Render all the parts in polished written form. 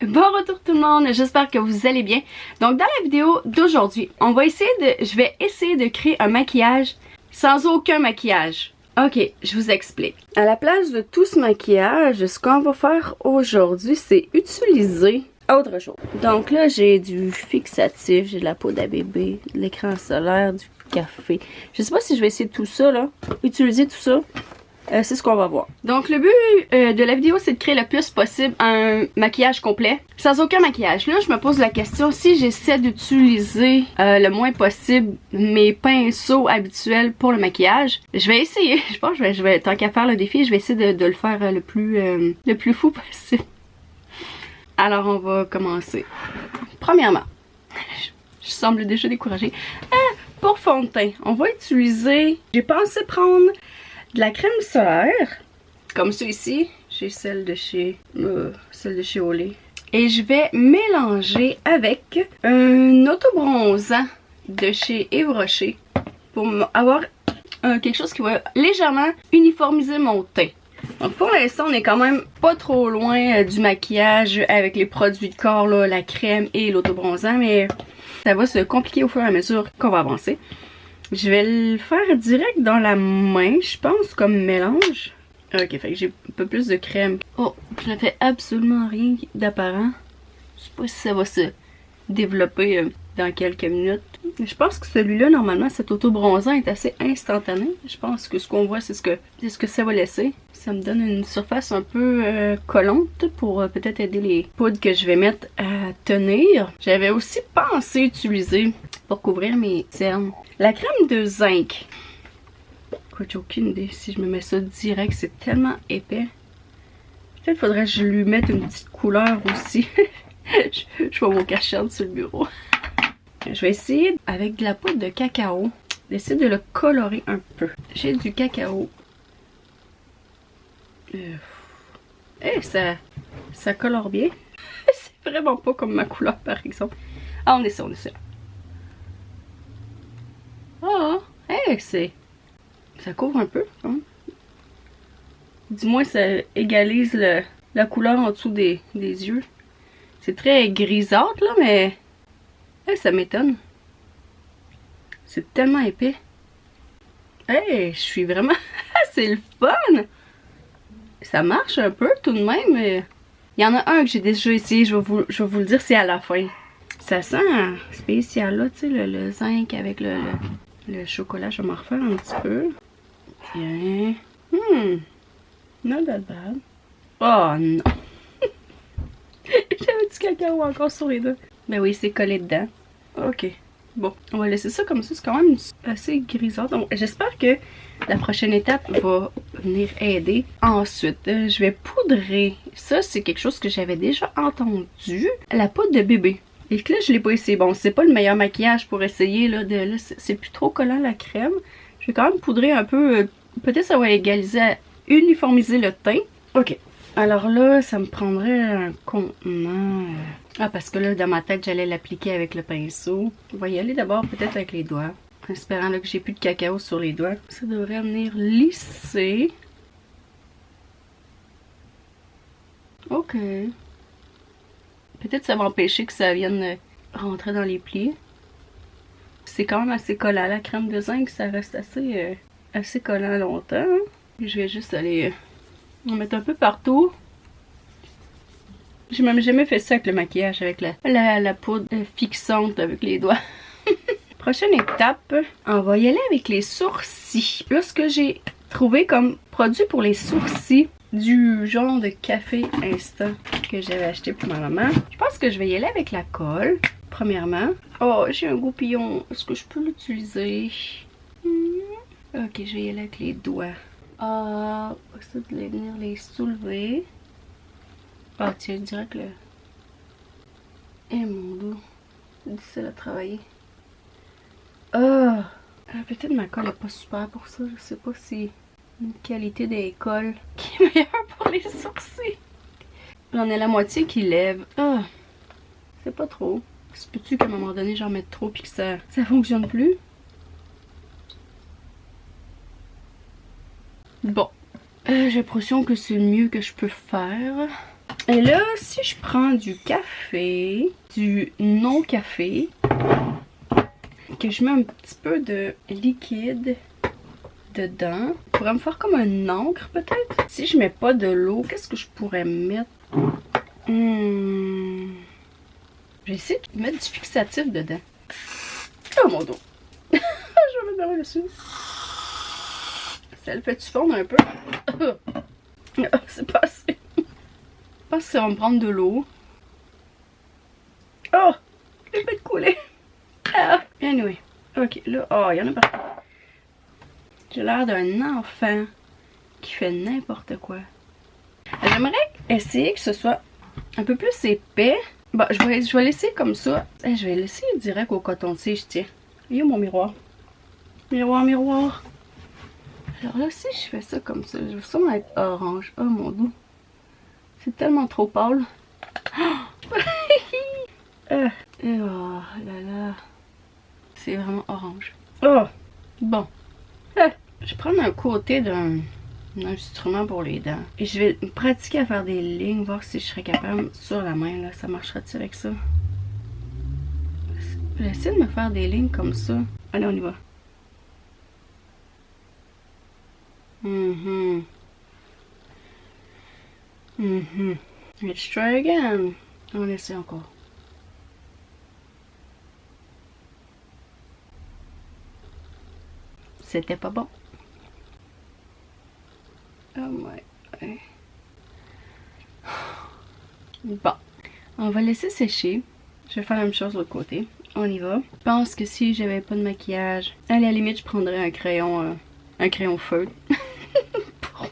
Bon retour tout le monde, j'espère que vous allez bien. Donc dans la vidéo d'aujourd'hui, je vais essayer de créer un maquillage sans aucun maquillage. Ok, je vous explique. À la place de tout ce maquillage, ce qu'on va faire aujourd'hui, c'est utiliser autre chose. Donc là, j'ai du fixatif, j'ai de la poudre à bébé, de l'écran solaire, du café. Je sais pas si je vais essayer tout ça là, utiliser tout ça. C'est ce qu'on va voir. Donc le but de la vidéo, c'est de créer le plus possible un maquillage complet sans aucun maquillage. Là, je me pose la question, si j'essaie d'utiliser le moins possible mes pinceaux habituels pour le maquillage, je vais essayer. Je pense que je vais tant qu'à faire le défi, je vais essayer de le faire le plus fou possible. Alors on va commencer. Premièrement, je semble déjà découragée. Pour fond de teint, on va utiliser, j'ai pensé prendre de la crème solaire, comme ça ici, j'ai celle de chez Olay. Et je vais mélanger avec un autobronzant de chez Yves Rocher pour avoir quelque chose qui va légèrement uniformiser mon teint. Donc pour l'instant, on est quand même pas trop loin du maquillage avec les produits de corps, là, la crème et l'autobronzant, mais ça va se compliquer au fur et à mesure qu'on va avancer. Je vais le faire direct dans la main, je pense, comme mélange. Ok, fait que j'ai un peu plus de crème. Oh, je ne fais absolument rien d'apparent. Je sais pas si ça va se développer dans quelques minutes. Je pense que celui-là, normalement, cet auto-bronzant est assez instantané. Je pense que ce qu'on voit, c'est ce que ça va laisser. Ça me donne une surface un peu collante pour peut-être aider les poudres que je vais mettre à tenir. J'avais aussi pensé utiliser, pour couvrir mes cernes, la crème de zinc. Écoute, j'ai aucune idée si je me mets ça direct, c'est tellement épais. Peut-être faudrait que je lui mette une petite couleur aussi. Je vois mon cachette sur le bureau. Je vais essayer avec de la poudre de cacao, d'essayer de le colorer un peu. J'ai du cacao. Ça colore bien. C'est vraiment pas comme ma couleur par exemple. Ah, on essaie. Ah, ça couvre un peu. Hein? Du moins, ça égalise la couleur en dessous des yeux. C'est très grisâtre, là, mais ça m'étonne. C'est tellement épais. Je suis vraiment... c'est le fun! Ça marche un peu, tout de même. Mais... il y en a un que j'ai déjà essayé, je vais vous le dire, c'est à la fin. Ça sent spécial, là, tu sais, le zinc avec le chocolat. Je vais m'en refaire un petit peu. Tiens. Not that bad. Oh non! J'avais du cacao encore sur les doigts. Ben oui, c'est collé dedans. Ok. Bon, on va laisser ça comme ça. C'est quand même assez grisâtre. Donc, j'espère que la prochaine étape va venir aider. Ensuite, je vais poudrer. Ça, c'est quelque chose que j'avais déjà entendu. La poudre de bébé. Et que là, je l'ai pas essayé. Bon, c'est pas le meilleur maquillage pour essayer. Là, c'est plus trop collant la crème. Je vais quand même poudrer un peu. Peut-être ça va uniformiser le teint. Ok. Alors là, ça me prendrait un contenant. Ah, parce que là, dans ma tête, j'allais l'appliquer avec le pinceau. On va y aller d'abord peut-être avec les doigts. En espérant là, que j'ai plus de cacao sur les doigts. Ça devrait venir lisser. Ok. Peut-être ça va empêcher que ça vienne rentrer dans les plis. C'est quand même assez collant. La crème de zinc, ça reste assez collant longtemps. Je vais juste aller... on met un peu partout. J'ai même jamais fait ça avec le maquillage, avec la poudre fixante avec les doigts. Prochaine étape, on va y aller avec les sourcils. Là, ce que j'ai trouvé comme produit pour les sourcils, du genre de café instant que j'avais acheté pour ma maman. Je pense que je vais y aller avec la colle, premièrement. Oh, j'ai un goupillon. Est-ce que je peux l'utiliser? Ok, je vais y aller avec les doigts. Ah, ça de venir les soulever. Ah, tiens, je dirais que le... mon dos. C'est difficile à travailler. Ah! Peut-être ma colle n'est pas super pour ça. Je sais pas si une qualité des colles qui est meilleure pour les sourcils. J'en ai la moitié qui lève. Ah! C'est pas trop. Se peut-tu qu'à un moment donné, j'en mette trop puis que ça fonctionne plus? Bon. J'ai l'impression que c'est le mieux que je peux faire. Et là, si je prends du café, du non-café, que je mets un petit peu de liquide dedans, je pourrais me faire comme un encre peut-être. Si je mets pas de l'eau, qu'est-ce que je pourrais mettre? Je vais essayer de mettre du fixatif dedans. Oh mon dos! Je vais mettre dans dessus. Ça le fait-tu fondre un peu? C'est pas assez. Je pense que ça va me prendre de l'eau. Oh! Je vais couler. Ah. Anyway. Ok, là, oh, il y en a partout. J'ai l'air d'un enfant qui fait n'importe quoi. J'aimerais essayer que ce soit un peu plus épais. Bon, je vais laisser comme ça. Je vais laisser direct au coton-tige, tiens. Il y a mon miroir. Miroir, miroir. Alors là, si je fais ça comme ça, je vais sûrement être orange. Oh mon dieu. C'est tellement trop pâle. Oh là là. C'est vraiment orange. Oh! Bon. Je vais prendre un côté d'un instrument pour les dents. Et je vais me pratiquer à faire des lignes, voir si je serais capable sur la main. Là, ça marchera-t-il avec ça? Je vais essayer de me faire des lignes comme ça. Allez, on y va. Let's try again. On essaie encore. C'était pas bon. Oh my. Bon. On va laisser sécher. Je vais faire la même chose de l'autre côté. On y va. Je pense que si j'avais pas de maquillage, à la limite, je prendrais un crayon feutre. Pour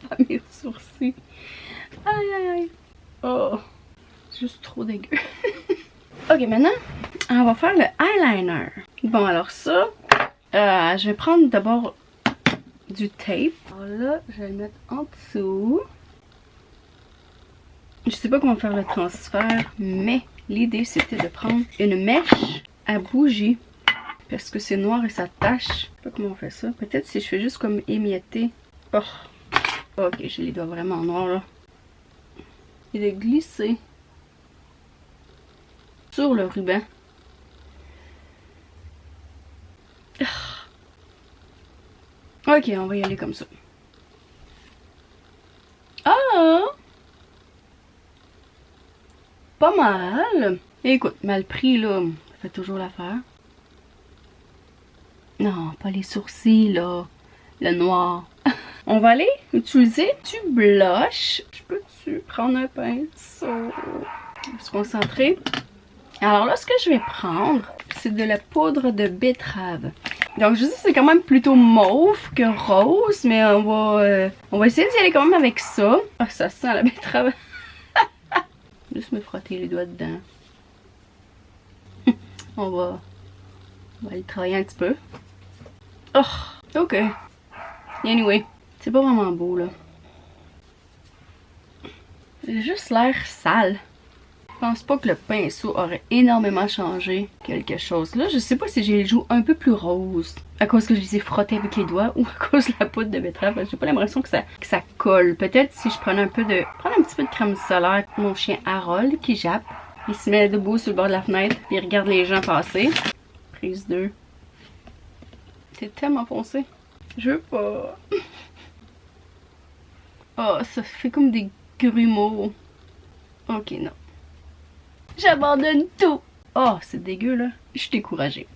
faire mes sourcils. Aïe aïe aïe. Oh. Juste trop dégueu. Ok, maintenant, on va faire le eyeliner. Bon, alors ça, je vais prendre d'abord du tape. Alors là, je vais le mettre en dessous. Je sais pas comment faire le transfert, mais l'idée c'était de prendre une mèche à bougie. Parce que c'est noir et ça tache. Je sais pas comment on fait ça. Peut-être si je fais juste comme émietter. Oh. Ok, j'ai les doigts vraiment noirs là. Et de glisser sur le ruban. Ok, on va y aller comme ça. Ah! Pas mal. Écoute, mal pris là, ça fait toujours l'affaire. Non, pas les sourcils là. Le noir. On va aller utiliser du blush. Je peux-tu prendre un pinceau? Se concentrer. Alors là, ce que je vais prendre, c'est de la poudre de betterave. Donc je sais que c'est quand même plutôt mauve que rose, mais on va essayer d'y aller quand même avec ça. Ah, ça sent la betterave. Juste me frotter les doigts dedans. on va aller travailler un petit peu. Oh, ok. Anyway, c'est pas vraiment beau là. J'ai juste l'air sale. Je pense pas que le pinceau aurait énormément changé quelque chose. Là, je sais pas si j'ai les joues un peu plus roses à cause que je les ai frottés avec les doigts ou à cause de la poudre de betterave. J'ai pas l'impression que ça colle. Peut-être si je prenais un petit peu de crème solaire. Mon chien Harold qui jappe. Il se met debout sur le bord de la fenêtre et il regarde les gens passer. Prise 2. C'est tellement foncé. Je veux pas. Oh, ça fait comme des grumeaux. Ok, non. J'abandonne tout. Oh, c'est dégueu, là. Je suis découragée.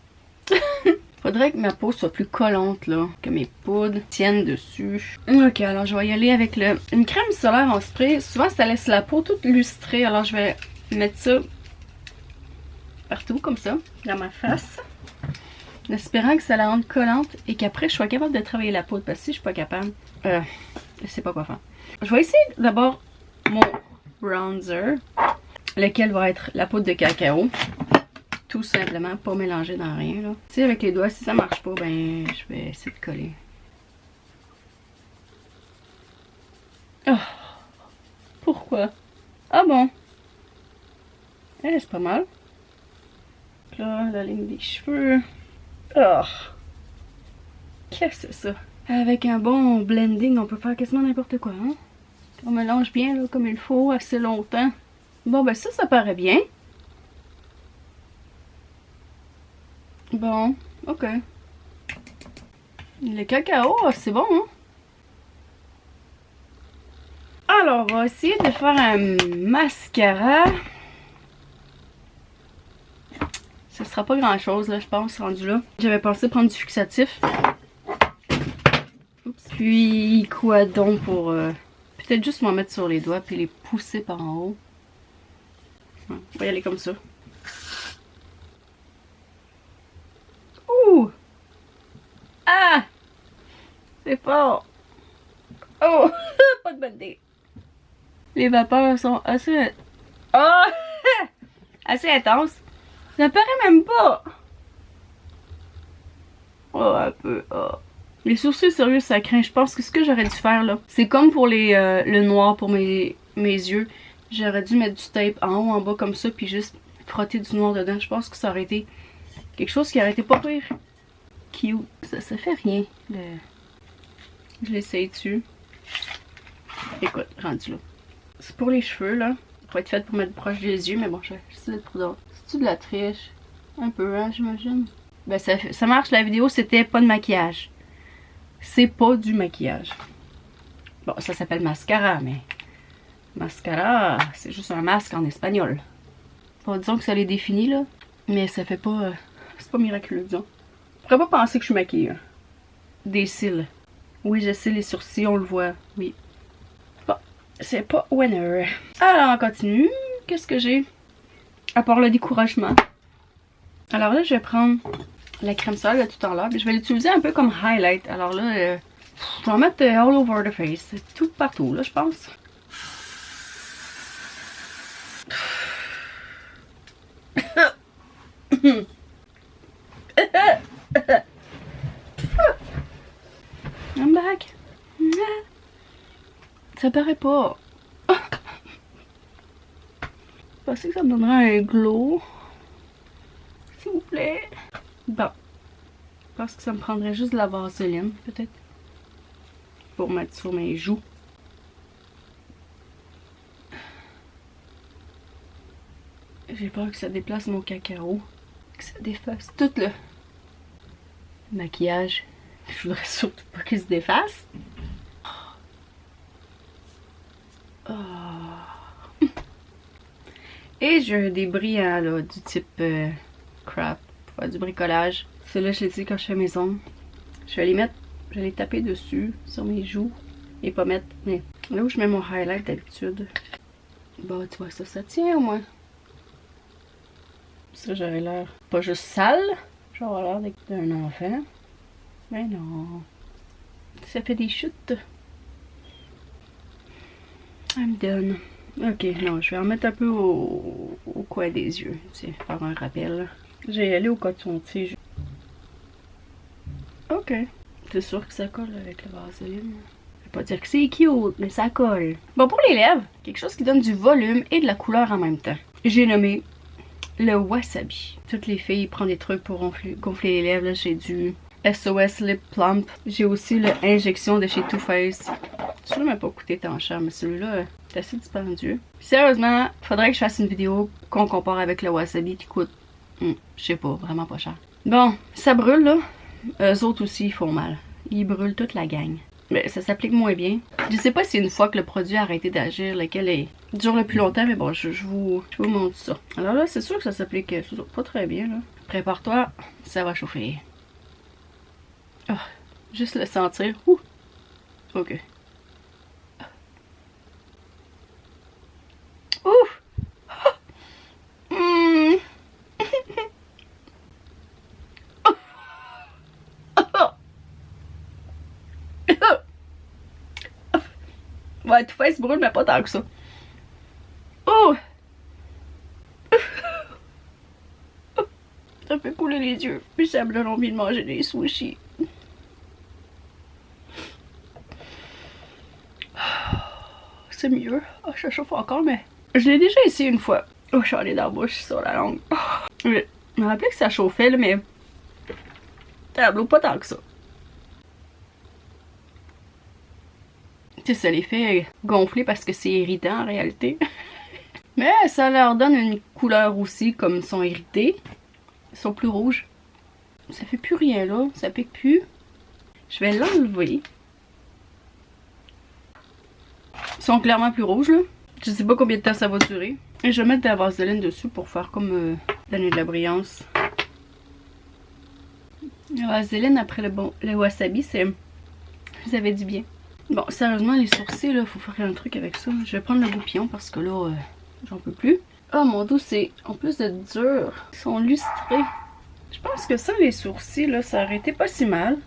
Faudrait que ma peau soit plus collante, là. Que mes poudres tiennent dessus. Ok, alors je vais y aller avec une crème solaire en spray. Souvent, ça laisse la peau toute lustrée. Alors, je vais mettre ça partout, comme ça, dans ma face. En espérant que ça la rende collante et qu'après, je sois capable de travailler la poudre. Parce que si je suis pas capable, je sais pas quoi faire. Je vais essayer d'abord mon bronzer. Lequel va être la poudre de cacao. Tout simplement, pas mélanger dans rien. Là. Tu sais, avec les doigts, si ça marche pas, ben je vais essayer de coller. Oh! Pourquoi? Ah bon? Eh, c'est pas mal. Là, la ligne des cheveux. Oh! Qu'est-ce que c'est ça? Avec un bon blending, on peut faire quasiment n'importe quoi, hein? On mélange bien là, comme il faut, assez longtemps. Bon, ben ça paraît bien. Bon, ok. Le cacao, c'est bon, hein? Alors, on va essayer de faire un mascara. Ce sera pas grand chose, là, je pense, rendu là. J'avais pensé prendre du fixatif. Oups. Puis, quoi donc pour... peut-être juste m'en mettre sur les doigts puis les pousser par en haut. Ouais, on va y aller comme ça. Ouh! Ah! C'est fort! Oh! Pas de bonne idée. Les vapeurs sont assez... Oh! assez intenses. Ça paraît même pas! Oh, un peu. Oh. Les sourcils, sérieux, ça craint. Je pense que ce que j'aurais dû faire, là, c'est comme pour les le noir pour mes yeux. J'aurais dû mettre du tape en haut, en bas, comme ça, puis juste frotter du noir dedans. Je pense que ça aurait été quelque chose qui aurait été pas pire. Cute. Ça fait rien. Je l'essaye dessus. Écoute, rendu là. C'est pour les cheveux, là. Ça pourrait être fait pour mettre proche des yeux, mais bon, je vais essayer d'être prudente. C'est-tu de la triche? Un peu, hein, j'imagine. Ben, ça marche, la vidéo, c'était pas de maquillage. C'est pas du maquillage. Bon, ça s'appelle mascara, mais... Mascara, c'est juste un masque en espagnol. Bon, disons que ça les définit, là. Mais ça fait pas... c'est pas miraculeux, disons. Je pourrais pas penser que je suis maquillée. Hein. Des cils. Oui, je sais, les sourcils, on le voit. Oui. Bon, c'est pas winner. Alors, on continue. Qu'est-ce que j'ai? À part le découragement. Alors là, je vais prendre la crème solaire de tout à l'heure. Je vais l'utiliser un peu comme highlight. Alors là, je vais en mettre all over the face. Tout partout, là, je pense. I'm back. Ça paraît pas. Je pensais que ça me donnerait un glow. S'il vous plaît. Bon. Je pense que ça me prendrait juste de la vaseline, peut-être. Pour mettre sur mes joues. J'ai peur que ça déplace mon cacao. Que ça défasse tout le maquillage. Je voudrais surtout pas qu'il se défasse. Oh. Et j'ai des brillants là, du type crap pour faire du bricolage. Ceux-là, je les dis quand je fais mes ongles. Je vais les mettre, je vais les taper dessus sur mes joues et pas mettre. Mais là où je mets mon highlight d'habitude. Bon, tu vois, ça tient au moins. Ça, j'aurais l'air pas juste sale. J'aurais l'air d'un enfant. Mais non. Ça fait des chutes. I'm done. Ok, non, je vais en mettre un peu au coin des yeux. Tiens, faire un rappel. J'ai allé au coton-tige. Ok. C'est sûr que ça colle avec la vaseline. Je vais pas dire que c'est cute, mais ça colle. Bon, pour les lèvres, quelque chose qui donne du volume et de la couleur en même temps. J'ai nommé le wasabi. Toutes les filles prennent des trucs pour gonfler les lèvres. J'ai du SOS Lip Plump. J'ai aussi l'injection de chez Too Faced. Celui-là m'a pas coûté tant cher, mais celui-là est assez dispendieux. Sérieusement, faudrait que je fasse une vidéo qu'on compare avec le wasabi qui coûte, je sais pas, vraiment pas cher. Bon, ça brûle là. Eux autres aussi, ils font mal. Ils brûlent toute la gang. Mais ça s'applique moins bien. Je sais pas si une fois que le produit a arrêté d'agir, lequel dure le plus longtemps, mais bon, je vous montre ça. Alors là, c'est sûr que ça s'applique pas très bien là. Prépare-toi, ça va chauffer. Oh, juste le sentir. Ouh. Ok. Ouf! Mmh. Ouais, tout fait, se brûle, mais pas tant que ça. Oh! Ça fait couler les yeux. Puis ça me donne envie de manger des sushis. C'est mieux. Oh, ça chauffe encore, mais... Je l'ai déjà essayé une fois. Oh, j'en ai dans la bouche, sur la langue. Oh. Je me rappelais que ça chauffait, là, mais... Ça bloque pas tant que ça. Tu sais, ça les fait gonfler parce que c'est irritant en réalité. Mais ça leur donne une couleur aussi, comme ils sont irrités. Ils sont plus rouges. Ça fait plus rien là, ça pique plus. Je vais l'enlever. Ils sont clairement plus rouges là. Je sais pas combien de temps ça va durer. Et je vais mettre de la vaseline dessus pour faire comme donner de la brillance. La vaseline après le wasabi, c'est... Vous avez dit bien. Bon, sérieusement, les sourcils, là, faut faire un truc avec ça. Je vais prendre le goupillon parce que là, j'en peux plus. Oh mon dos, c'est en plus de dur. Ils sont lustrés. Je pense que ça, les sourcils, là, ça aurait été pas si mal.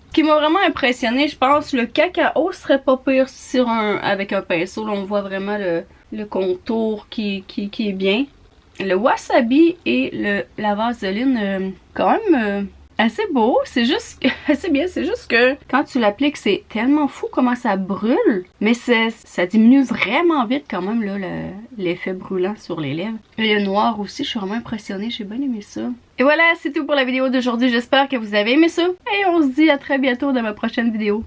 Ce qui m'a vraiment impressionné, je pense, le cacao serait pas pire sur avec un pinceau. Là, on voit vraiment le contour qui est bien. Le wasabi et la vaseline, quand même assez beau. C'est juste, assez bien. C'est juste que quand tu l'appliques, c'est tellement fou comment ça brûle. Mais ça diminue vraiment vite quand même, là, l'effet brûlant sur les lèvres. Et le noir aussi, je suis vraiment impressionnée. J'ai bien aimé ça. Et voilà, c'est tout pour la vidéo d'aujourd'hui. J'espère que vous avez aimé ça. Et on se dit à très bientôt dans ma prochaine vidéo.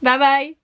Bye bye!